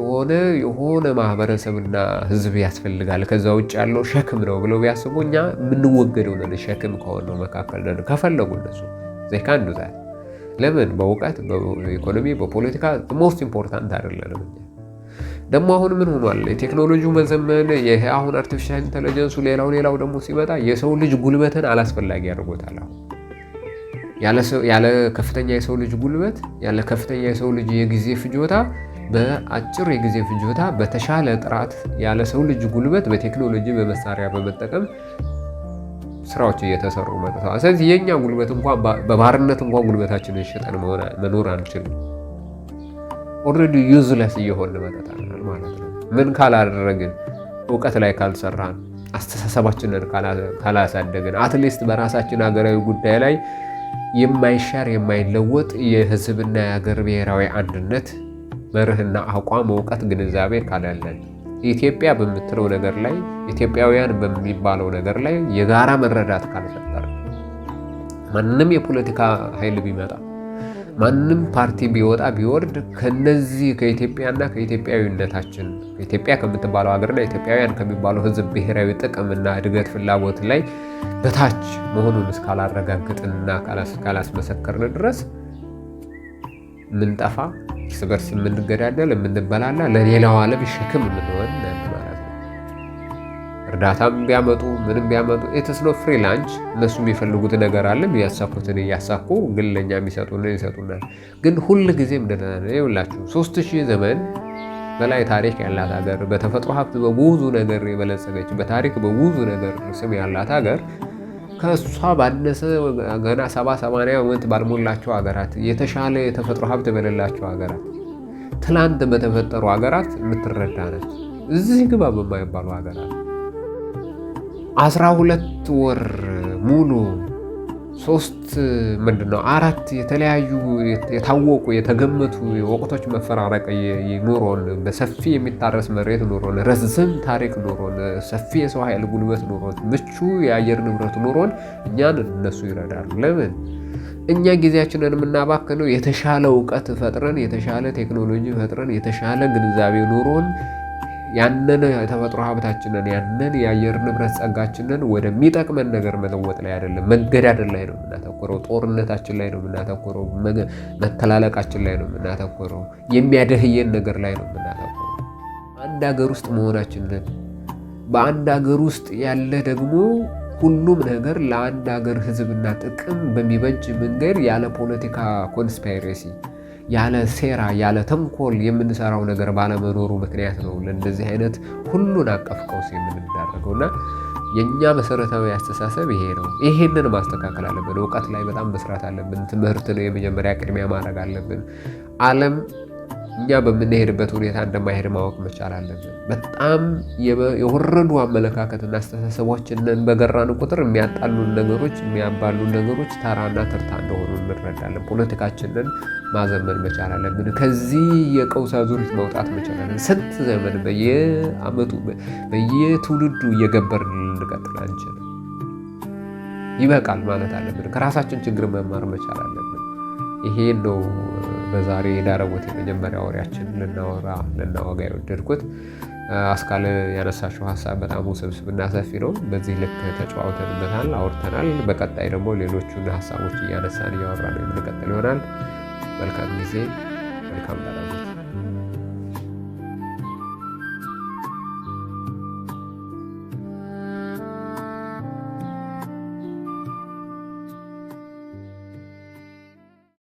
የሆነ ማህበረሰብና ህዝብ ያስፈልጋል፣ ከዛ ውጭ ያለው ሸክም ነው ብለው ቢያስቡ እኛ የምንወገደው ነን። ሸክም ከሆነው መካከል ነን። ከፈለጉ እነሱ ዘይካንዱ ዛት ለምን በእውቀት በኢኮኖሚ በፖለቲካ ሞስት ኢምፖርታንት አይደለንም። ደግሞ አሁን ምን ሆኗል? የቴክኖሎጂው መዘመን፣ ይሄ አሁን አርቲፊሻል ኢንተለጀንሱ፣ ሌላው ደግሞ ሲመጣ የሰው ልጅ ጉልበትን አላስፈላጊ ያደርጎታል። አሁን ያለ ከፍተኛ የሰው ልጅ ጉልበት፣ ያለ ከፍተኛ የሰው ልጅ የጊዜ ፍጆታ፣ በአጭር የጊዜ ፍጆታ በተሻለ ጥራት ያለ ሰው ልጅ ጉልበት በቴክኖሎጂ በመሳሪያ በመጠቀም ስራዎች እየተሰሩ መጥተዋል። ስለዚህ የኛ ጉልበት እንኳን በባርነት እንኳን ጉልበታችንን ሽጠን መኖር አንችልም። ኦልሬዲ ዩዝለስ እየሆን መጥተናል ማለት ነው። ምን ካላደረግን፣ እውቀት ላይ ካልሰራን፣ አስተሳሰባችንን ካላሳደግን፣ አትሊስት በራሳችን ሀገራዊ ጉዳይ ላይ የማይሻር የማይለወጥ የህዝብና የሀገር ብሔራዊ አንድነት መርህና አቋም፣ እውቀት፣ ግንዛቤ ካላለን፣ ኢትዮጵያ በምትለው ነገር ላይ ኢትዮጵያውያን በሚባለው ነገር ላይ የጋራ መረዳት ካልፈጠረ፣ ማንም የፖለቲካ ኃይል ቢመጣ፣ ማንም ፓርቲ ቢወጣ ቢወርድ ከነዚህ ከኢትዮጵያና ከኢትዮጵያዊነታችን ኢትዮጵያ ከምትባለው ሀገርና ኢትዮጵያውያን ከሚባለው ህዝብ ብሔራዊ ጥቅምና እድገት ፍላጎት ላይ በታች መሆኑን እስካላረጋግጥንና ካላስመሰከርን ድረስ ምንጠፋ፣ እርስ በርስ የምንገዳደል፣ የምንበላላ፣ ለሌላው ዓለም ሸክም የምንሆን ማለት ነው። እርዳታም ቢያመጡ ምንም ቢያመጡ ኢትስ ኖት ፍሪ ላንች። እነሱ የሚፈልጉት ነገር አለ፣ ያሳኩትን እያሳኩ ግን ለእኛ የሚሰጡን ይሰጡናል። ግን ሁል ጊዜም ይኸውላችሁ 3000 ዘመን በላይ ታሪክ ያላት ሀገር፣ በተፈጥሮ ሀብት በብዙ ነገር የበለጸገች፣ በታሪክ በብዙ ነገር ስም ያላት ሀገር ከእሷ ባነሰ ገና 70-80 ዓመት ባልሞላቸው ሀገራት፣ የተሻለ የተፈጥሮ ሀብት በሌላቸው ሀገራት፣ ትላንት በተፈጠሩ ሀገራት የምትረዳ ነች። እዚህ ግባ በማይባሉ ሀገራት 12 ወር ሙሉ 4 የተለያዩ የታወቁ የተገመቱ የወቅቶች መፈራረቅ ኑሮን፣ በሰፊ የሚታረስ መሬት ኑሮን፣ ረዝም ታሪክ ኑሮን፣ ሰፊ የሰው ኃይል ጉልበት ኑሮን፣ ምቹ የአየር ንብረት ኑሮን እኛን እነሱ ይረዳሉ። ለምን? እኛ ጊዜያችንን የምናባክነው የተሻለ እውቀት ፈጥረን፣ የተሻለ ቴክኖሎጂ ፈጥረን፣ የተሻለ ግንዛቤ ኑሮን ያንን የተፈጥሮ ሀብታችንን ያንን የአየር ንብረት ጸጋችንን ወደሚጠቅመን ነገር መለወጥ ላይ አይደለም። መገዳደል ላይ ነው የምናተኮረው። ጦርነታችን ላይ ነው የምናተኮረው። መተላለቃችን ላይ ነው የምናተኮረው። የሚያደህየን ነገር ላይ ነው የምናተኮረው። አንድ ሀገር ውስጥ መሆናችንን፣ በአንድ ሀገር ውስጥ ያለ ደግሞ ሁሉም ነገር ለአንድ ሀገር ህዝብና ጥቅም በሚበጅ መንገድ ያለ ፖለቲካ ኮንስፓይሬሲ፣ ያለ ሴራ፣ ያለ ተንኮል የምንሰራው ነገር ባለመኖሩ ምክንያት ነው ለእንደዚህ አይነት ሁሉን አቀፍ ቀውስ የምንዳረገው እና የእኛ መሰረታዊ አስተሳሰብ ይሄ ነው። ይሄንን ማስተካከል አለብን። እውቀት ላይ በጣም መስራት አለብን። ትምህርት ነው የመጀመሪያ ቅድሚያ ማድረግ አለብን። ዓለም እኛ በምንሄድበት ሁኔታ እንደማይሄድ ማወቅ መቻል አለብን። በጣም የወረዱ አመለካከትና አስተሳሰቦችንን በገራን ቁጥር የሚያጣሉን ነገሮች፣ የሚያባሉን ነገሮች ተራና ተርታ እንደሆኑ እንረዳለን። ፖለቲካችንን ማዘመን መቻል አለብን። ከዚህ የቀውስ አዙሪት መውጣት መቻል አለብን። ስንት ዘመን በየአመቱ በየትውልዱ እየገበርን ልንቀጥል አንችልም። ይበቃል ማለት አለብን። ከራሳችን ችግር መማር መቻል አለብን። ይሄ ነው በዛሬ የዳረጎት የመጀመሪያ ወሬያችን ልናወጋ የወደድኩት። አስካለ ያነሳሽው ሀሳብ በጣም ውስብስብና ሰፊ ነው። በዚህ ልክ ተጨዋውተንበታል፣ አውርተናል። በቀጣይ ደግሞ ሌሎቹን ሀሳቦች እያነሳን እያወራን የምንቀጥል ይሆናል። መልካም ጊዜ፣ መልካም ዳረጎት።